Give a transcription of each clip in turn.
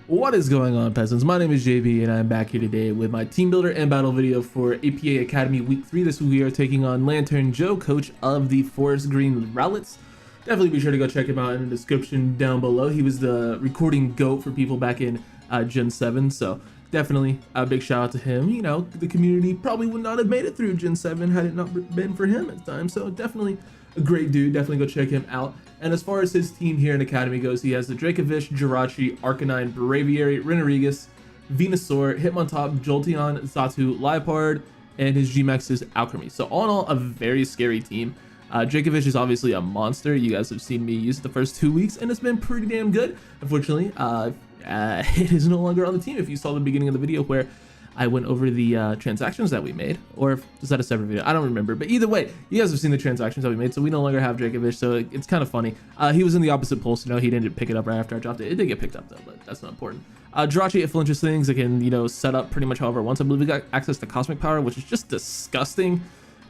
What is going on, peasants? My name is JB and I'm back here today with my team builder and battle video for APA Academy Week 3. This week we are taking on LanturnJoe, coach of the Forest Green Rowlets. Definitely be sure to go check him out in the description down below. He was the recording GOAT for people back in Gen 7, so definitely a big shout out to him. You know, the community probably would not have made it through Gen 7 had it not been for him at the time, so definitely a great dude. Definitely go check him out. And as far as his team here in Academy goes, he has the Dracovish, Jirachi, Arcanine, Braviary, Renorigus, Venusaur, Hitmontop, Jolteon, Xatu, Liepard, and his Gmax is Alchemy. So all in all, a very scary team. Dracovish is obviously a monster. You guys have seen me use it the first 2 weeks, and it's been pretty damn good. Unfortunately, it is no longer on the team. If you saw the beginning of the video where I went over the transactions that we made, or was that a separate video? I don't remember, but either way, you guys have seen the transactions that we made, so we no longer have Dracovish, so it's kind of funny. He was in the opposite pool, so no, he didn't pick it up right after I dropped it. It did get picked up though, but that's not important. Jirachi, it flinches things. It can, you know, set up pretty much however it wants. I believe we got access to Cosmic Power, which is just disgusting.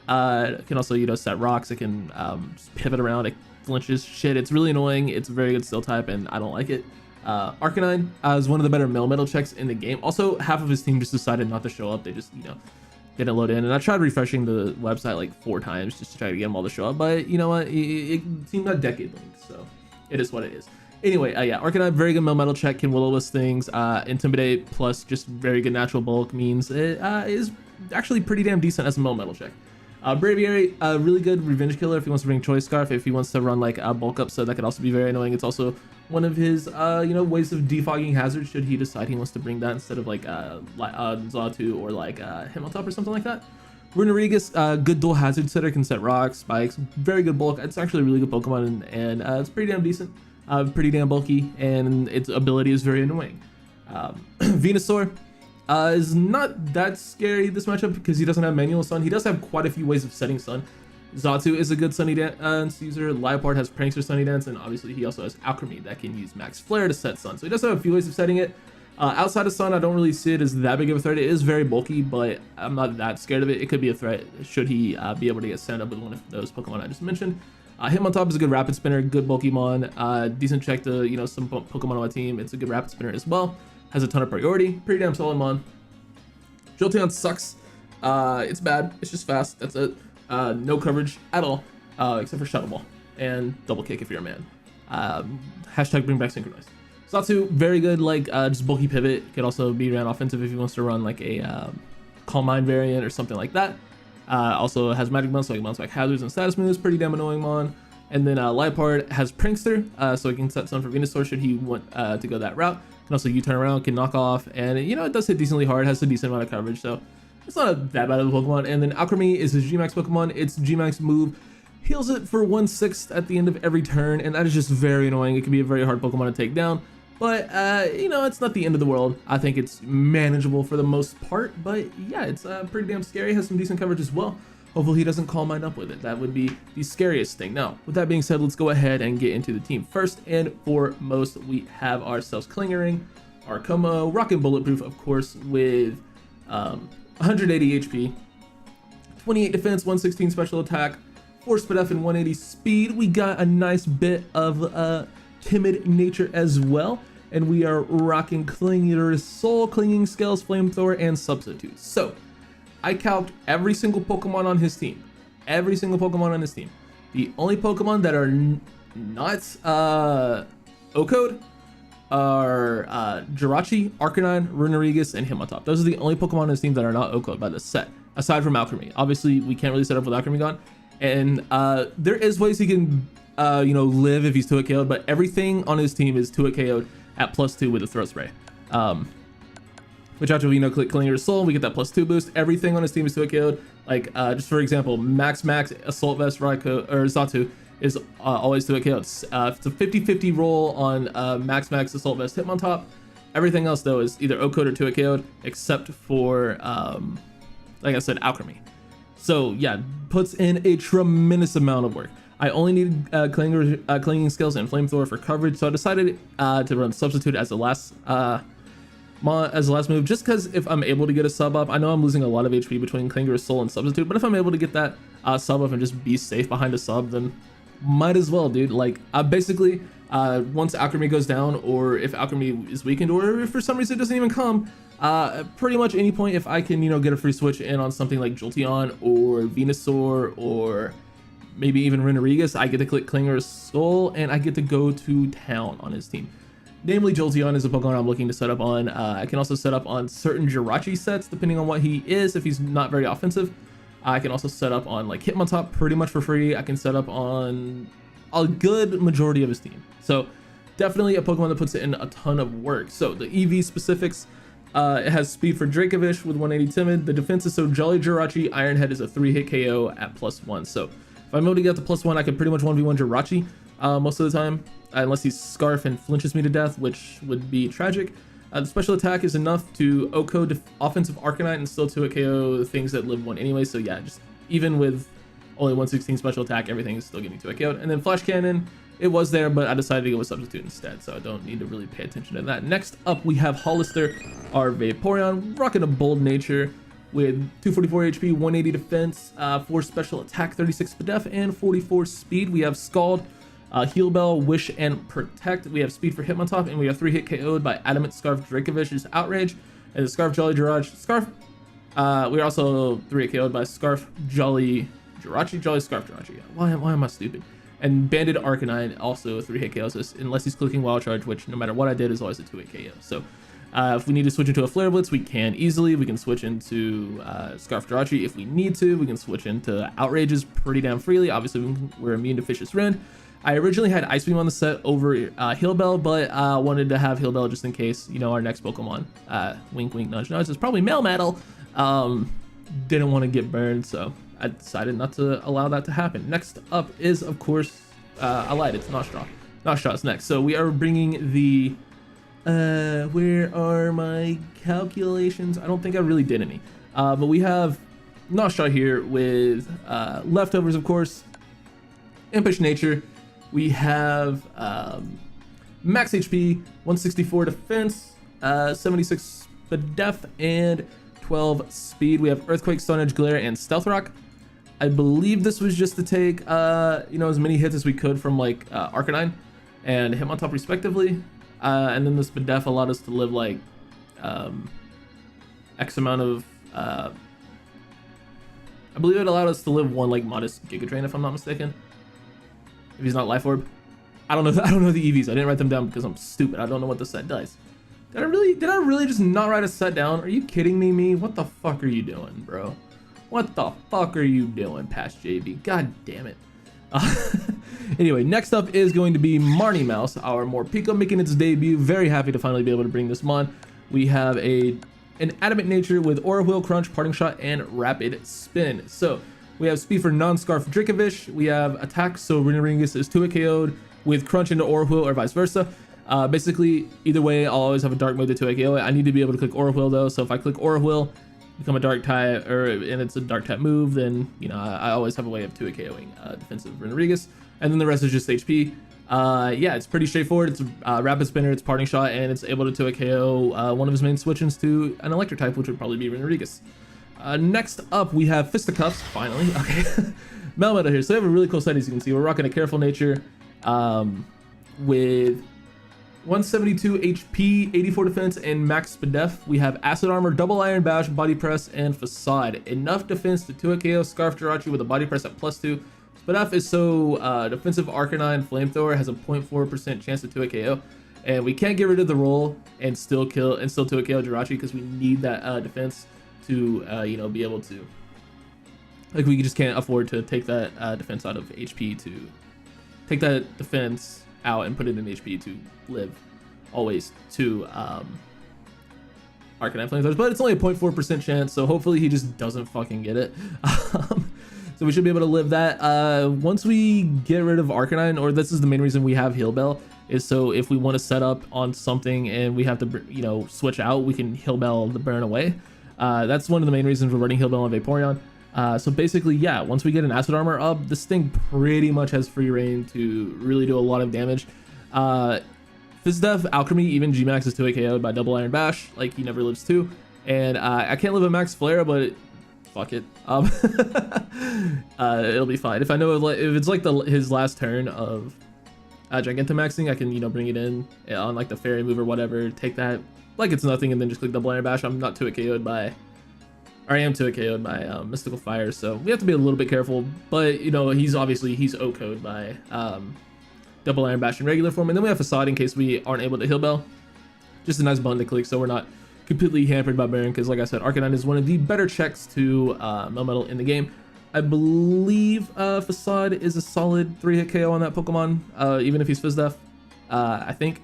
It can also, you know, set rocks. It can just pivot around. It flinches shit. It's really annoying. It's a very good steel type, and I don't like it. Arcanine is one of the better metal checks in the game. Also, half of his team just decided not to show up. They just, you know, didn't load in. And I tried refreshing the website like 4 times just to try to get them all to show up. But you know what? It seemed like decade linked, so it is what it is. Anyway, yeah, Arcanine, very good metal check, can will-o-wisp things. Intimidate plus just very good natural bulk means it is actually pretty damn decent as a metal check. Braviary, really good revenge killer if he wants to bring Choice Scarf, if he wants to run like a bulk up, so that could also be very annoying. It's also one of his you know, ways of defogging hazards should he decide he wants to bring that instead of like Xatu or like Hitmontop or something like that. Renorigus, good dual hazard setter, can set rocks, spikes, very good bulk. It's actually a really good Pokemon, and it's pretty damn decent, pretty damn bulky, and its ability is very annoying. Venusaur is not that scary this matchup because he doesn't have manual sun. He does have quite a few ways of setting sun. Xatu is a good Sunny Dance user. Liepard has Prankster Sunny Dance, and obviously he also has Alchemy that can use Max Flare to set sun. So he does have a few ways of setting it. Outside of sun, I don't really see it as that big of a threat. It is very bulky, but I'm not that scared of it. It could be a threat should he be able to get stand up with one of those Pokemon I just mentioned. Hitmontop is a good Rapid Spinner, good bulky mon, decent check to, you know, some Pokemon on my team. It's a good Rapid Spinner as well. Has a ton of priority, pretty damn solid mon. Jolteon sucks. It's bad. It's just fast. That's it. No coverage at all, except for Shadow Ball and Double Kick if you're a man. Hashtag bring back Synchronized. Xatu, very good, like just bulky pivot. Could also be ran offensive if he wants to run like a Calm Mind variant or something like that. Also has Magic Bounce, so he can bounce back hazards and status moves. Pretty damn annoying mon. And then Liepard has Prankster, so he can set sun for Venusaur should he want to go that route. Can also U-turn around, can knock off, and you know, it does hit decently hard, has a decent amount of coverage, so it's not that bad of a Pokemon. And then Alchemy is his Gmax Pokemon. Its Gmax move heals it for 1/6 at the end of every turn, and that is just very annoying. It can be a very hard Pokemon to take down, but you know, it's not the end of the world. I think it's manageable for the most part, but yeah, it's pretty damn scary. Has some decent coverage as well. Hopefully he doesn't Calm Mind up with it. That would be the scariest thing. Now, with that being said, let's go ahead and get into the team. First and foremost, we have ourselves Klingering, our Kommo-o, Rocket Bulletproof, of course, with 180 HP, 28 defense, 116 special attack, 4 speed F and 180 speed. We got a nice bit of timid nature as well, and we are rocking Klinger's Soul, Clinging Scales, Flamethrower, and Substitute. So I calced every single Pokemon on his team. Every single Pokemon on his team. The only Pokemon that are not O-code are Jirachi, Arcanine, Renorigus, and Hitmontop. Those are the only Pokemon on his team that are not O-code by the set, aside from Alchemy. Obviously, we can't really set up with Alchemy gone. And there is ways he can, you know, live if he's 2-hit KO'd, but everything on his team is 2-hit KO'd at +2 with a Throat Spray. Which after, you know, click Klinger's Soul, we get that +2 boost. Everything on his team is 2-hit KO'd. Like, just for example, Max Assault Vest Raikou, or Xatu is always 2-hit KO'd. It's a 50-50 roll on Max Assault Vest Hitmontop. Everything else, though, is either O-code or 2-hit KO'd, except for, like I said, Alchemy. So, yeah, puts in a tremendous amount of work. I only needed Clinging Scales and Flamethrower for coverage, so I decided to run Substitute as the last move, just because if I'm able to get a sub up, I know I'm losing a lot of HP between Klinger's Soul and Substitute, but if I'm able to get that sub up and just be safe behind a sub, then might as well, dude. Like, basically, Once Alchemy goes down, or if Alchemy is weakened, or if for some reason it doesn't even come, pretty much any point, if I can, get a free switch in on something like Jolteon or Venusaur or maybe even Renorigas, I get to click Klinger's Skull and I get to go to town on his team. Namely, Jolteon is a Pokemon I'm looking to set up on. I can also set up on certain Jirachi sets, depending on what he is, if he's not very offensive. I can also set up on like Hitmontop pretty much for free. I can set up on a good majority of his team. So definitely a Pokemon that puts in a ton of work. So the EV specifics, it has speed for Dracovish with 180 timid. The defense is so Jolly Jirachi. Ironhead is a 3-hit KO at +1. So if I'm able to get to +1, I could pretty much 1v1 Jirachi most of the time, unless he's Scarf and flinches me to death, which would be tragic. The special attack is enough to OHKO offensive Arcanine and still 2-hit KO things that live 1 anyway. So yeah, just even with only 116 special attack, everything is still getting 2-hit KO'd. And then Flash Cannon, it was there, but I decided to go with Substitute instead, so I don't need to really pay attention to that. Next up, we have Hollister, our Vaporeon, rocking a bold nature with 244 HP, 180 defense, 4 special attack, 36 def, and 44 speed. We have Scald, Heal Bell, Wish, and Protect. We have speed for Hitmontop, and we have 3-hit KO'd by Adamant Scarf Dracovish, Outrage, and the Scarf Jolly Jirachi. Scarf, we are also 3-hit KO'd by Scarf Jolly Jirachi, Jolly Scarf Jirachi. Why am I stupid? And Banded Arcanine, also 3-hit KOs, unless he's clicking Wild Charge, which no matter what I did is always a 2-hit KO. So if we need to switch into a Flare Blitz, we can easily. We can switch into Scarf Jirachi if we need to. We can switch into Outrages pretty damn freely. Obviously, we're immune to Vicious Rend. I originally had Ice Beam on the set over Heal Bell, but wanted to have Heal Bell just in case, our next Pokemon, wink, wink, nudge, nudge, is probably Melmetal. Didn't want to get burned, so I decided not to allow that to happen. Next up is, of course, I lied, it's Nostraw. Nostraw's next. So we are bringing the, where are my calculations? I don't think I really did any. But we have Nostraw here with leftovers, of course, Impish Nature. We have max HP, 164 defense, 76 def, and 12 speed. We have Earthquake, Stone Edge, Glare, and Stealth Rock. I believe this was just to take, as many hits as we could from like Arcanine and Hitmontop respectively. And then this def allowed us to live like X amount of, I believe it allowed us to live 1 like modest Giga Drain if I'm not mistaken. If he's not Life Orb. I don't know the EVs. I didn't write them down because I'm stupid. I don't know what the set does. Did I really just not write a set down? Are you kidding me? What the fuck are you doing, bro? What the fuck are you doing, past JB? God damn it. Anyway, next up is going to be Marnie Mouse, our Morpeko, making its debut. Very happy to finally be able to bring this on. We have an Adamant Nature with Aura Wheel, Crunch, Parting Shot, and Rapid Spin. So we have speed for non-Scarf Dracovish. We have attack, so Renorigas is 2-hit KO'd with Crunch into Aura Wheel or vice versa. Basically, either way, I'll always have a Dark mode to 2-hit KO. I need to be able to click Aura Wheel though, so if I click Aura Wheel, become a Dark type, and it's a Dark type move, then I always have a way of 2-hit KOing defensive Renorigas, and then the rest is just HP. Yeah, it's pretty straightforward. It's Rapid Spinner, it's Parting Shot, and it's able to 2-hit KO one of his main switch-ins to an Electric type, which would probably be Renorigas. Next up, we have Fisticuffs, finally. Okay, Melmetal here. So we have a really cool set, as you can see. We're rocking a Careful Nature with 172 HP, 84 defense, and max def. We have Acid Armor, Double Iron Bash, Body Press, and Facade. Enough defense to 2-hit KO Scarf Jirachi with a Body Press at +2. Spadef is so defensive Arcanine Flamethrower has a 0.4% chance to 2-hit KO. And we can't get rid of the roll and still 2-hit KO Jirachi because we need that defense to be able to, like, we just can't afford to take that defense out of HP to take that defense out and put it in HP to live always to Arcanine Flamethrowers, but it's only a 0.4% chance, so hopefully he just doesn't fucking get it. So we should be able to live that. Once we get rid of Arcanine, or this is the main reason we have Heal Bell, is so if we want to set up on something and we have to switch out, we can Heal Bell the burn away. That's one of the main reasons we're running Heal Bell on Vaporeon. So basically, yeah, once we get an Acid Armor up, this thing pretty much has free reign to really do a lot of damage. Fizdef, Alchemy, even G-Max is 2-hit KO'd by Double Iron Bash, like he never lives 2. And I can't live a Max Flare, but fuck it. It'll be fine. If I know if it's like his last turn of Gigantamaxing, I can, you know, bring it in on like the fairy move or whatever, take that like it's nothing, and then just click double iron bash. I'm not 2-hit KO'd by, or I am 2-hit KO'd by Mystical Fire, so we have to be a little bit careful. But you know, he's OHKO'd by double iron bash in regular form, and then we have Facade in case we aren't able to heal bell. Just a nice button to click, so we're not completely hampered by Baron, because like I said, Arcanine is one of the better checks to Melmetal in the game. I believe Facade is a solid 3-hit KO on that Pokemon, even if he's Fizz Def. I think.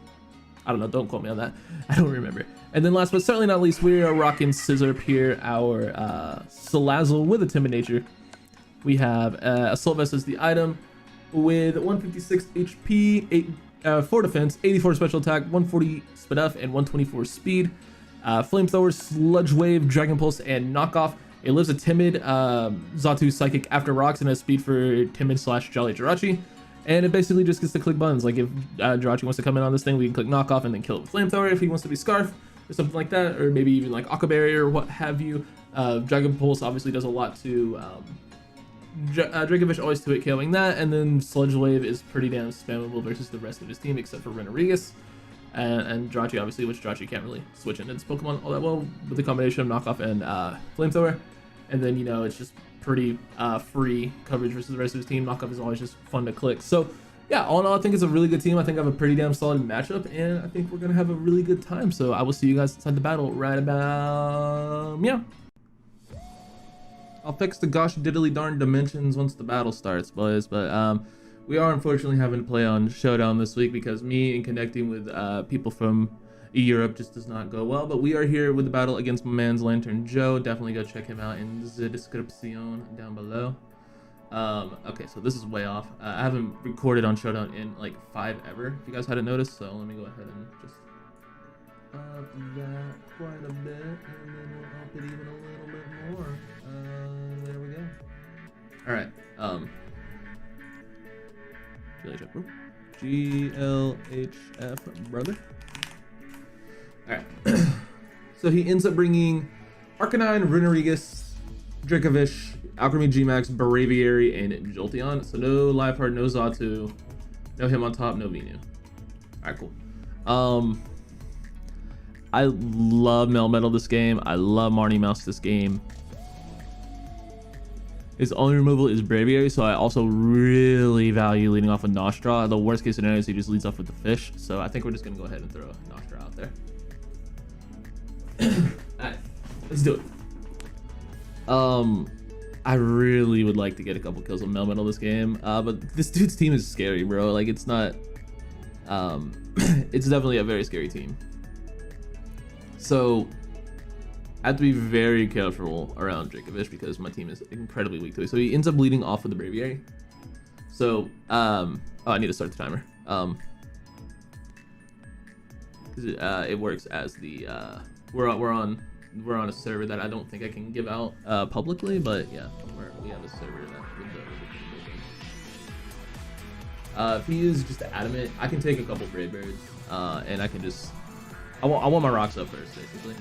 I don't know, don't quote me on that. I don't remember. And then last but certainly not least, we are rocking Scissor here, our Salazzle with a Timid Nature. We have Assault Vest as the item with 156 HP, 4 defense, 84 special attack, 140 speed up, and 124 speed. Flamethrower, Sludge Wave, Dragon Pulse, and Knockoff. It lives a timid Xatu Psychic after rocks and has speed for timid / Jolly Jirachi. And it basically just gets to click buttons. Like if Jirachi wants to come in on this thing, we can click Knockoff and then kill it with Flamethrower. If he wants to be Scarf or something like that, or maybe even like Aqua Barrier or what have you. Dragon Pulse obviously does a lot to Dracovish, always 2-hit KOing that, and then Sludge Wave is pretty damn spammable versus the rest of his team except for Renarigus. And Jirachi, obviously, which Jirachi can't really switch into this Pokemon all that well with the combination of Knockoff and Flamethrower. And then, you know, it's just pretty free coverage versus the rest of his team. Knockoff is always just fun to click. So, yeah, all in all, I think it's a really good team. I think I have a pretty damn solid matchup, and I think we're going to have a really good time. So I will see you guys inside the battle right about... yeah. I'll fix the gosh diddly darn dimensions once the battle starts, boys. But we are unfortunately having to play on Showdown this week because me and connecting with people from Europe just does not go well. But we are here with the battle against my man's LanturnJoe. Definitely go check him out in the description down below. Okay, so this is way off. I haven't recorded on Showdown in like 5 ever, if you guys hadn't noticed. So let me go ahead and just up that quite a bit, and then we'll up it even a little bit more. There we go. All right. GLHF, brother. All right. So he ends up bringing Arcanine, Renarigus, Dracovish, Alchemy Gmax, Braviary, and Jolteon. So no Liepard, no Xatu, no him on top, no Venu. All right, cool. I love Melmetal this game. I love Marnie Mouse this game. His only removal is Braviary, so I also really value leading off with Nostra. The worst case scenario is he just leads off with the fish. So I think we're just gonna go ahead and throw Nostra out there. Alright, let's do it. I really would like to get a couple kills on Melmetal this game, but this dude's team is scary, bro. Like it's not. It's definitely a very scary team. So I have to be very careful around Dracovish because my team is incredibly weak to it. So he ends up leading off with the Braviary. So oh, I need to start the timer. It works as the we're on a server that I don't think I can give out publicly, but yeah, we have a server that with the if he is just adamant, I can take a couple Brave Birds and I can just I want my rocks up first, basically.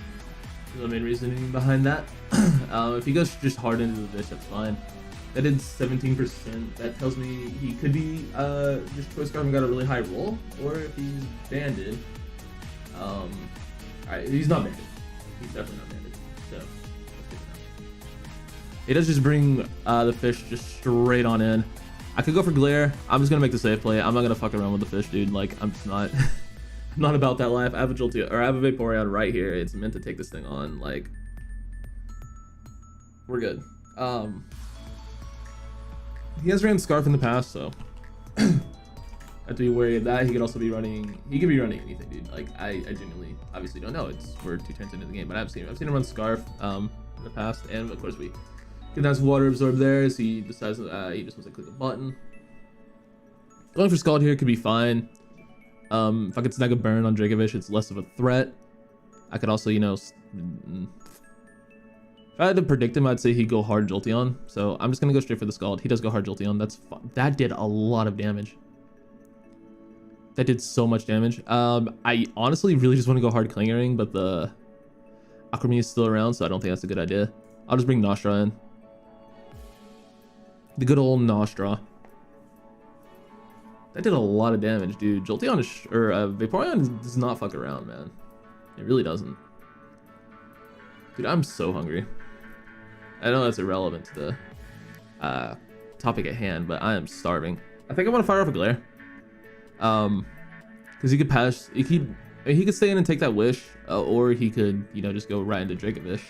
The main reasoning behind that. If he goes just hard into the fish, that's fine. That did 17%. That tells me he could be just Choice Scarf and got a really high roll, or if he's banded. Alright, he's not banded. He's definitely not banded. So let's get it out. He does just bring the fish just straight on in. I could go for Glare. I'm just gonna make the safe play. I'm not gonna fuck around with the fish, dude. Like I'm just not. Not about that life. I have a Jolteon, or I have a Vaporeon right here. It's meant to take this thing on. Like, we're good. He has ran Scarf in the past, so I have to be wary of that. He could also be running. He could be running anything, dude. Like, I genuinely, obviously don't know. We're 2 turns into the game, but I've seen him run Scarf in the past, and of course we get nice water absorb there. So he decides he just wants to click a button. Going for Scald here could be fine. If I could snag a burn on Dracovish, it's less of a threat. I could also, you know, if I had to predict him, I'd say he'd go hard Jolteon. So I'm just gonna go straight for the Scald. He does go hard Jolteon. That's fun. That did a lot of damage. That did so much damage. I honestly really just want to go hard Klingering, but the Alchemy is still around, so I don't think that's a good idea. I'll just bring Nostra in. The good old Nostra. That did a lot of damage, dude. Jolteon is, or Vaporeon does not fuck around, man. It really doesn't. Dude, I'm so hungry. I know that's irrelevant to the topic at hand, but I am starving. I think I want to fire off a glare. Because he could pass. He could stay in and take that wish, or he could, you know, just go right into Dracovish.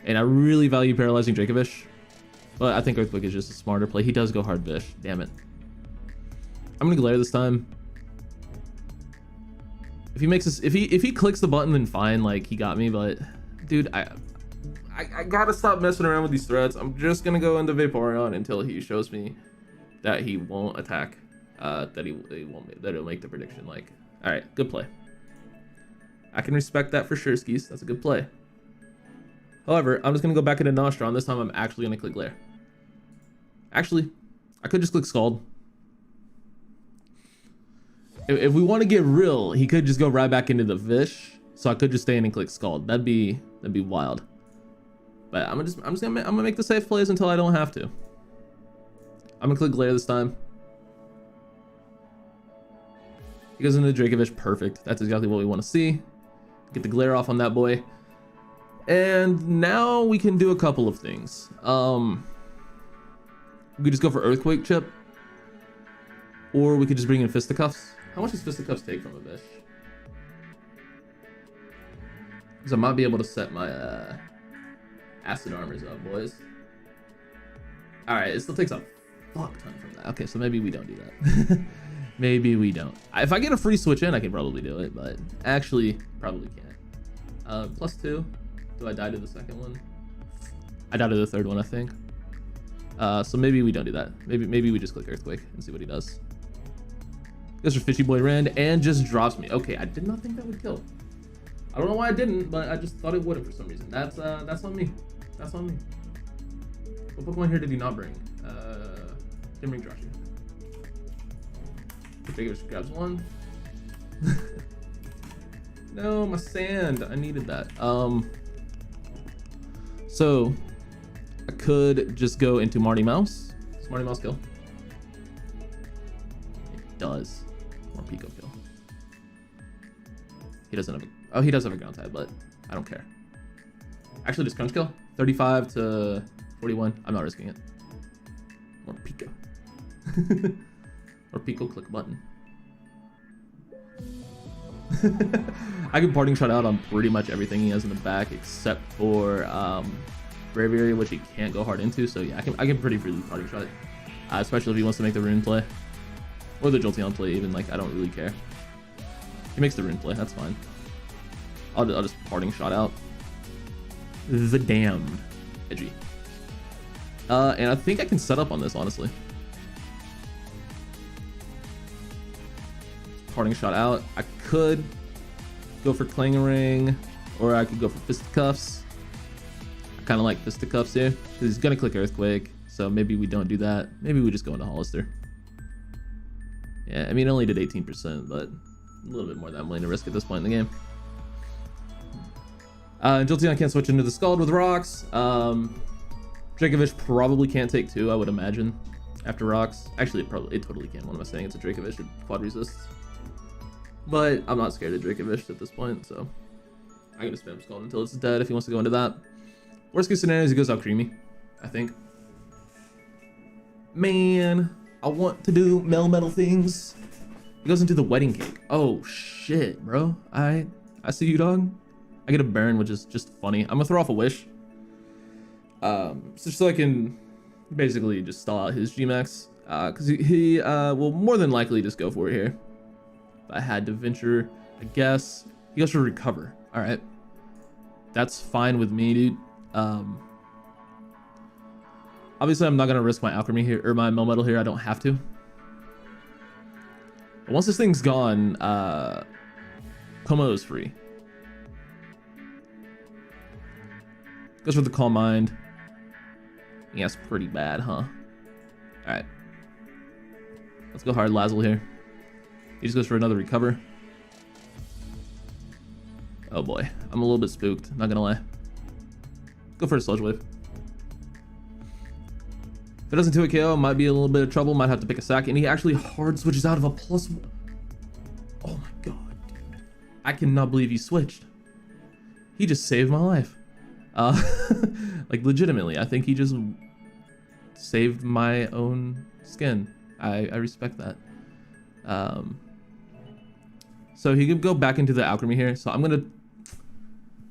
And I really value paralyzing Dracovish, but I think Earthquake is just a smarter play. He does go hard Vish. Damn it. I'm gonna glare this time. If he makes this, if he clicks the button, then fine, like he got me. But dude, I gotta stop messing around with these threats. I'm just gonna go into Vaporeon until he shows me that he won't attack. That it'll make the prediction. Like, all right, good play. I can respect that for sure, Skis. That's a good play. However, I'm just gonna go back into Nostron. This time I'm actually gonna click glare. Actually, I could just click Scald. If we want to get real, he could just go right back into the Vish, so I could just stay in and click Scald. That'd be wild. But I'm gonna make the safe plays until I don't have to. I'm gonna click glare this time. He goes into Dracovish, perfect. That's exactly what we want to see. Get the glare off on that boy. And now we can do a couple of things. We could just go for Earthquake Chip, or we could just bring in Fisticuffs. How much does Fisticuffs take from a Vish? Because I might be able to set my acid armors up, boys. Alright, it still takes a fuck ton from that. Okay, so maybe we don't do that. Maybe we don't. If I get a free switch in, I can probably do it, but actually, probably can't. +2. Do I die to the second one? I died to the third one, I think. So maybe we don't do that. Maybe we just click Earthquake and see what he does. Goes for Fishy Boy Rend and just drops me. Okay, I did not think that would kill. I don't know why I didn't, but I just thought it would for some reason. That's on me. That's on me. What Pokemon here did he not bring? Didn't bring Joshy. Jacob grabs one. No, my sand. I needed that. So I could just go into Marty Mouse. Does Marty Mouse kill? It does. Or Pico kill. He doesn't have a, oh, he does have a ground type, but I don't care. Actually, just Crunch kill. 35 to 41. I'm not risking it. Or Pico. Or Pico click button. I can parting shot out on pretty much everything he has in the back except for Braviary, which he can't go hard into. So yeah, I can pretty freely parting shot, especially if he wants to make the rune play or the Jolteon play. Even like I don't really care. He makes the rune play, that's fine. I'll just parting shot out. The damned edgy. And I think I can set up on this honestly. Parting shot out. I could go for Clangaring, or I could go for Fisticuffs. I kind of like Fisticuffs here because he's gonna click Earthquake, so maybe we don't do that. Maybe we just go into Hollister. Yeah, I mean, it only did 18%, but a little bit more than I'm willing to risk at this point in the game. Jolteon can't switch into the Scald with rocks. Dracovish probably can't take 2, I would imagine, after rocks. Actually, it totally can. What am I saying? It's a Dracovish with quad resists. But I'm not scared of Dracovish at this point, so I'm gonna spam Scald until it's dead if he wants to go into that. Worst case scenario is he goes out Creamy, I think. Man, I want to do Melmetal things. He goes into the Wedding Cake. Oh shit, bro. I see you, dog. I get a burn, which is just funny. I'm gonna throw off a wish. So I can basically just stall out his Gmax. Because he will more than likely just go for it here. If I had to venture a guess, he goes for Recover. Alright. That's fine with me, dude. Obviously, I'm not gonna risk my Alchemy here, or my Melmetal here. I don't have to. But once this thing's gone, Kommo-o is free. Goes for the Calm Mind. Yeah, it's pretty bad, huh? Alright. Let's go hard Lazzle here. He just goes for another Recover. Oh boy. I'm a little bit spooked, not gonna lie. Go for a Sludge Wave. If it doesn't 2-hit KO, might be a little bit of trouble. Might have to pick a sack. And he actually hard switches out of a +1. Oh my god, dude. I cannot believe he switched. He just saved my life. Like legitimately, I think he just saved my own skin. I respect that. So he could go back into the alchemy here. So I'm gonna.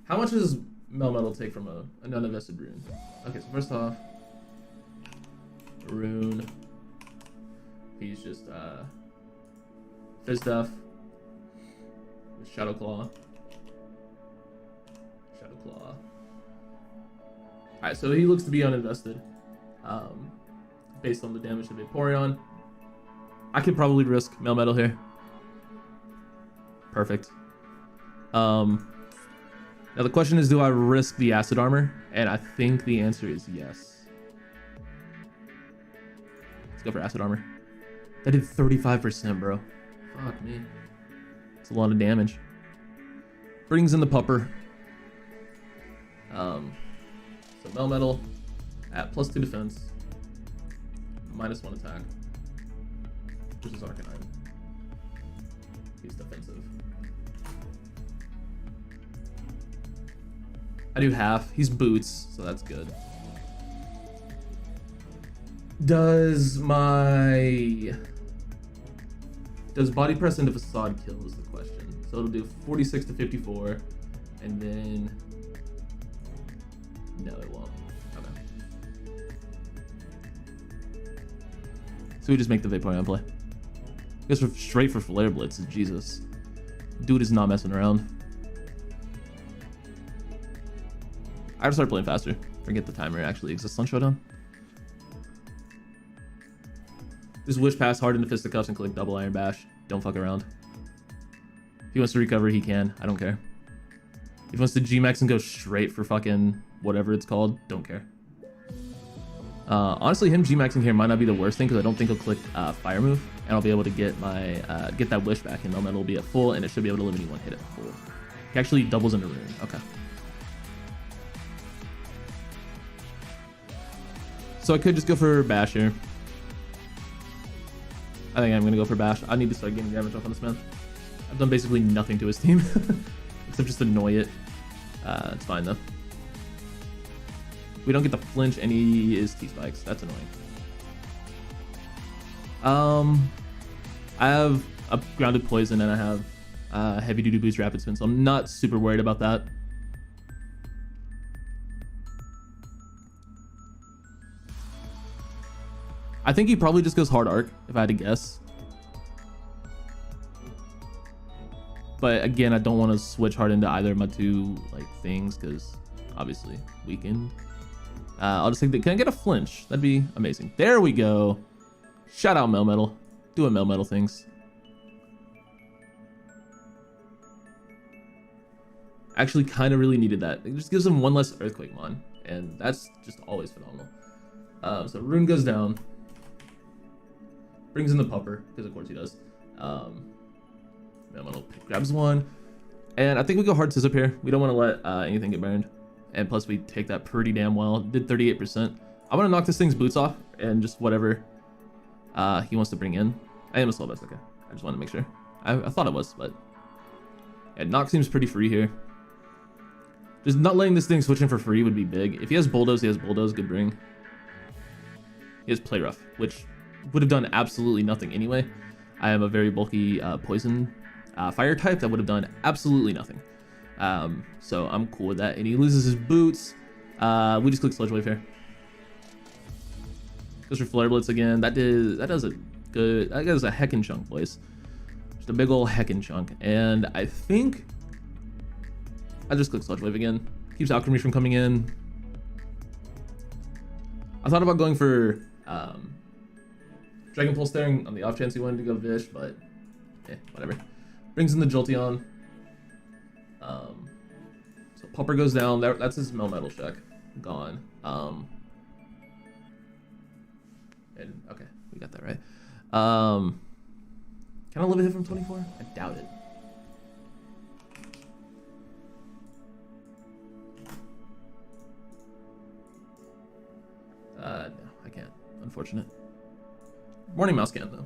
How much does Melmetal take from a non-invested rune? Okay, so first off, rune. He's just Fizz-Duff with Shadow Claw. Shadow Claw. Alright, so he looks to be uninvested. Based on the damage to Vaporeon. I could probably risk Melmetal here. Perfect. Now the question is, do I risk the acid armor? And I think the answer is yes. Let's go for acid armor. That did 35%, bro. Fuck me. It's a lot of damage. Brings in the pupper. So Melmetal at +2 defense, -1 attack. This is Arcanine. He's defensive. I do half. He's boots, so that's good. Does body press into facade kill is the question. So it'll do 46 to 54, and then no, it won't. Okay. So we just make the Vaporeon play. I guess we're straight for Flare Blitz. Jesus, dude is not messing around. I gotta start playing faster. Forget the timer actually exists on Showdown. Just wish pass hard into Fisticuffs and click double Iron Bash. Don't fuck around. If he wants to recover, he can. I don't care. If he wants to G-Max and go straight for fucking whatever it's called, don't care. Honestly, him G-Maxing here might not be the worst thing because I don't think he'll click Fire Move, and I'll be able to get my get that Wish back, and Melmetal will be at full, and it should be able to eliminate one hit at full. He actually doubles into Rune. Okay. So I could just go for Bash here. I think I'm gonna go for Bash. I need to start getting damage off on this man. I've done basically nothing to his team except just annoy it. It's fine though. We don't get the flinch, and he is T-Spikes. That's annoying. I have a grounded poison, and I have heavy duty boost rapid spin, so I'm not super worried about that. I think he probably just goes hard arc, if I had to guess. But again, I don't want to switch hard into either of my two things because obviously weakened. I'll just take the. Can I get a flinch? That'd be amazing. There we go. Shout out Melmetal. Doing Melmetal things. Actually, kind of really needed that. It just gives him one less Earthquake Mon, and that's just always phenomenal. So Rune goes down. Brings in the pupper, because of course he does. Melmetal grabs one. And I think we go hard Scissor here. We don't want to let anything get burned. And plus we take that pretty damn well. Did 38%. I want to knock this thing's boots off and just whatever he wants to bring in. I am a slow best, okay. I just want to make sure. I thought it was, but yeah, knock seems pretty free here. Just not letting this thing switch in for free would be big. If he has Bulldoze, he has Bulldoze, good bring. He has Play Rough, which would have done absolutely nothing anyway. I am a very bulky poison fire type that would have done absolutely nothing. So I'm cool with that. And he loses his boots. We just click Sludge Wave here. Goes for Flare Blitz again. That does a heckin' chunk, boys. Just a big ol' heckin' chunk. And I think I just click Sludge Wave again. Keeps Alchemy from coming in. I thought about going for Dragon Pulse there on the off chance he wanted to go Vish, but whatever. Brings in the Jolteon. So Pupper goes down. That's his Melmetal check. Gone. And okay, we got that right. Can I live a hit from 24? I doubt it. No, I can't, unfortunate. Morning mouse scan though.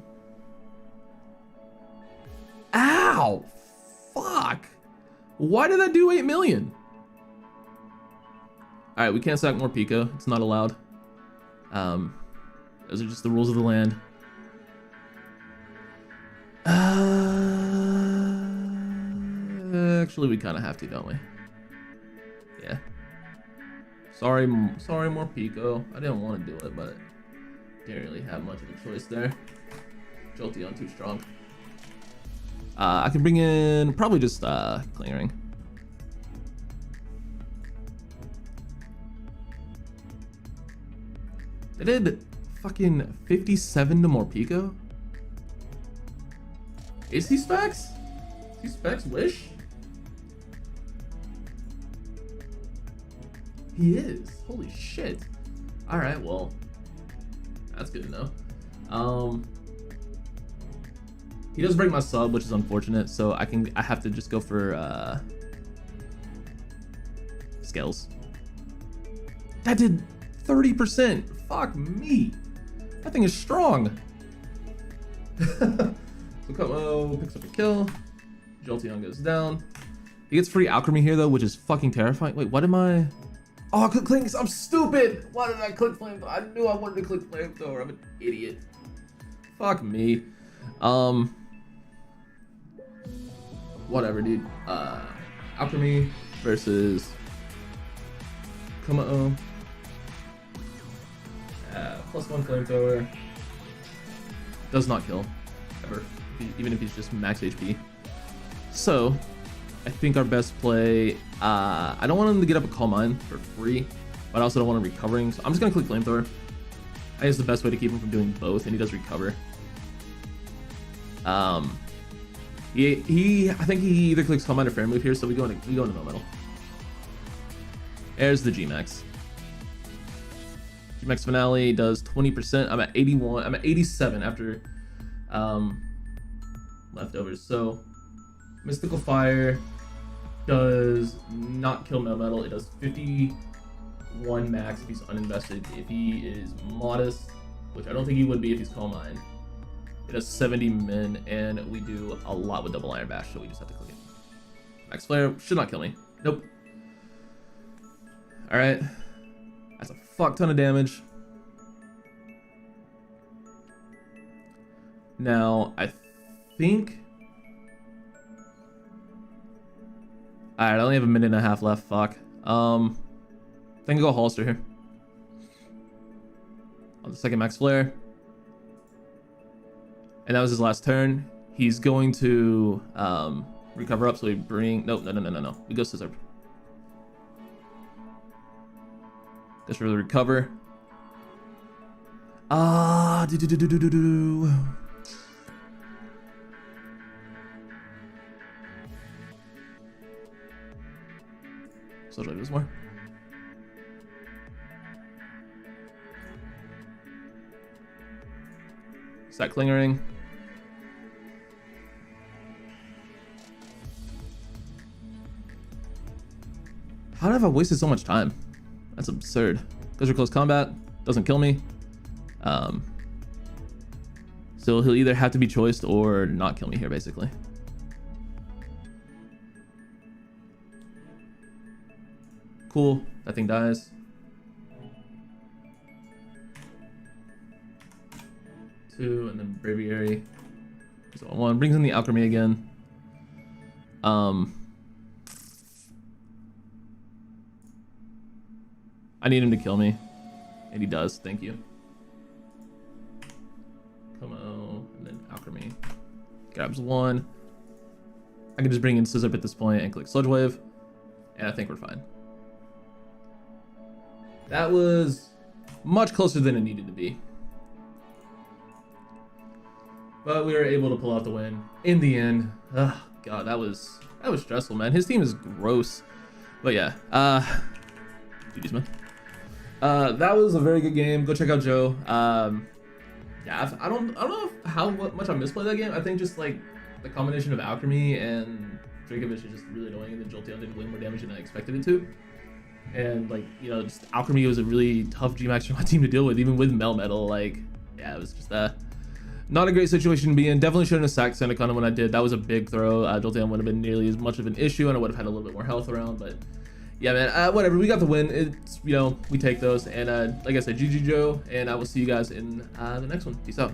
Ow! Fuck! Why did that do 8 million? Alright, we can't sack more Pico. It's not allowed. Those are just the rules of the land. Actually, we kind of have to, don't we? Yeah. Sorry, more Pico. I didn't want to do it, but didn't really have much of a choice there. Jolteon too strong. I can bring in probably just Clingering. They did fucking 57 to more Pico. Is he Specs? Is he Specs Wish? He is. Holy shit. Alright, well. That's good to know. He does break my sub, which is unfortunate, so I have to just go for Scales. That did 30%. Fuck me. That thing is strong. So Kommo picks up a kill. Jolteon goes down. He gets free alchemy here though, which is fucking terrifying. Wait, what am I? Oh, click clinks. I'm stupid. Why did I click flamethrower? I knew I wanted to click flamethrower. I'm an idiot. Fuck me. Whatever, dude. Alchemy versus Kommo-o. +1 flamethrower. Does not kill ever, even if he's just max HP. So I think our best play, I don't want him to get up a Calm Mind for free, but I also don't want him recovering, so I'm just gonna click flamethrower. I think it's the best way to keep him from doing both, and he does recover. I think he either clicks Calm Mind or Fair Move here, so we go into Metal. There's the G-Max. G-Max Finale does 20%. I'm at 81. I'm at 87 after leftovers. So Mystical Fire does not kill Metal. It does 51 max if he's uninvested. If he is Modest, which I don't think he would be if he's Calm Mind, it does 70 min, and we do a lot with double Iron Bash, so we just have to click it. Max Flare should not kill me. Nope. Alright. That's a fuck ton of damage. Now, I think... Alright, I only have a minute and a half left. Fuck. I think I'll go Hollister here. On the second Max Flare. And that was his last turn. He's going to recover up, so we bring... No. We go Scissor. Goes for the recover. So do I lose more? Stack Clingering. How have I wasted so much time? That's absurd. Goes for close combat, doesn't kill me. So he'll either have to be choiced or not kill me here, basically. Cool, that thing dies. Two, and then Braviary. So one brings in the Alchemy again. I need him to kill me, and he does. Thank you. Kommo-o, and then Alchemy. Grabs one. I can just bring in Scissor at this point and click Sludge Wave, and I think we're fine. That was much closer than it needed to be, but we were able to pull out the win in the end. Oh god, that was stressful, man. His team is gross, but yeah. GG's, man. That was a very good game. Go check out Joe. Yeah, I don't know how much I misplayed that game. I think just like the combination of Alchemy and Dracovish is just really annoying, and then Jolteon did way more damage than I expected it to. And like, you know, just Alchemy was a really tough G-Max for my team to deal with, even with Melmetal. Like, yeah, it was just not a great situation to be in. Definitely shouldn't have sacked Senecon when I did. That was a big throw. I don't think it would have been nearly as much of an issue, and I would have had a little bit more health around. But yeah, man, whatever. We got the win. It's, you know, we take those. And like I said, GG Joe, and I will see you guys in the next one. Peace out.